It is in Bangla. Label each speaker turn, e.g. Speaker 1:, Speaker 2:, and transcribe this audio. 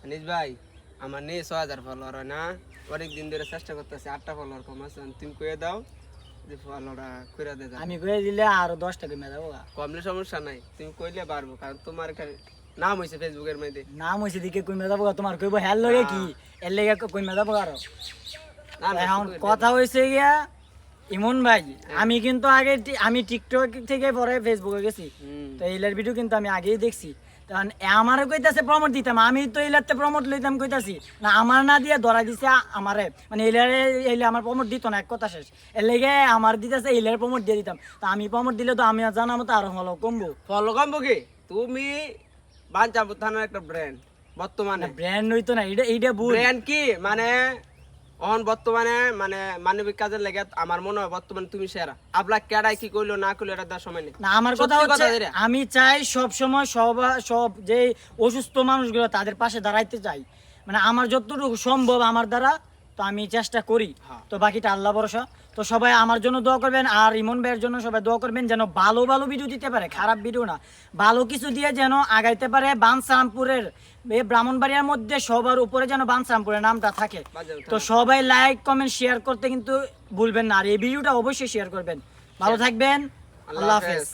Speaker 1: আনিস ভাই আমার নেই ৬,০০০ ফলোয়ার হয় না, অনেক দিন ধরে চেষ্টা করতেছি 8টা ফলোয়ার কম আছে, তুমি কয়ে দাও যে ফলোটা কইরা দে।
Speaker 2: আমি কয়ে দিলে আরো 10টা কমে যাবো।
Speaker 1: কমলে সমস্যা নাই, তুমি কইলে পারবো, কারণ তোমার একটা নাম হয়েছে ফেসবুকের মধ্যে।
Speaker 2: নাম হয়েছে দিকে কমে যাবো, তোমার কইব হ্যার লগে কি এর লেগে কমে যাবো আরো।
Speaker 1: না না
Speaker 2: এখন কথা হয়েছে গিয়া ইমন ভাই, আমি কিন্তু আগে আমি টিকটক থেকে পরে ফেসবুকে গেছি, তো এইলার ভিডিও কিন্তু আমি আগেই দেখছি। তখন আমারও কইতাছে প্রমোট দিতাম, আমি তো এইলাতে প্রমোট লইতাম কইতাছি না, আমার না দিয়ে ধরা দিছে আমারে, মানে এইলারে এইলে আমার প্রমোট দিত না, এক কথা শেষ। এর লেগে আমার দিতেছে এইলার প্রমোট দিয়ে দিতাম, তো আমি প্রমোট দিলে তো আমি জানা মতো আরো হলো কমবো।
Speaker 1: ফলো কমবো কি? তুমি বাঞ্চাপুর থানার একটা ব্র্যান্ড বর্তমানে।
Speaker 2: ব্র্যান্ড হইতো না, এইটা ভুল।
Speaker 1: ব্র্যান্ড কি মানে অন বর্তমানে মানে মানবিক কাজের লেগে আমার মনে হয় বর্তমানে তুমি সেরা। আপলা কেডাই কি কইলো না কইলো এটা তার সময় নেই।
Speaker 2: না আমার কথা হচ্ছে আমি চাই সব সময় সব যে অসুস্থ মানুষগুলো তাদের পাশে দাঁড়াইতে চাই, মানে আমার যতটুকু সম্ভব আমার দ্বারা, তো আমি চেষ্টা করি। তো বাকিটা আল্লাহ ভরসা। তো সবাই আমার জন্য দোয়া করবেন, আর ইমন ভাইয়ের জন্য সবাই দোয়া করবেন, যেন ভালো ভালো ভিডিও দিতে পারে, খারাপ ভিডিও না, ভালো কিছু দিয়ে যেন আগাইতে পারে। বানসারামপুরের এই ব্রাহ্মণবাড়িয়ার মধ্যে সবার উপরে যেন বানসারামপুরের নামটা থাকে। তো সবাই লাইক কমেন্ট শেয়ার করতে কিন্তু ভুলবেন না, আর এই ভিডিওটা অবশ্যই শেয়ার করবেন। ভালো থাকবেন, আল্লাহ হাফেজ।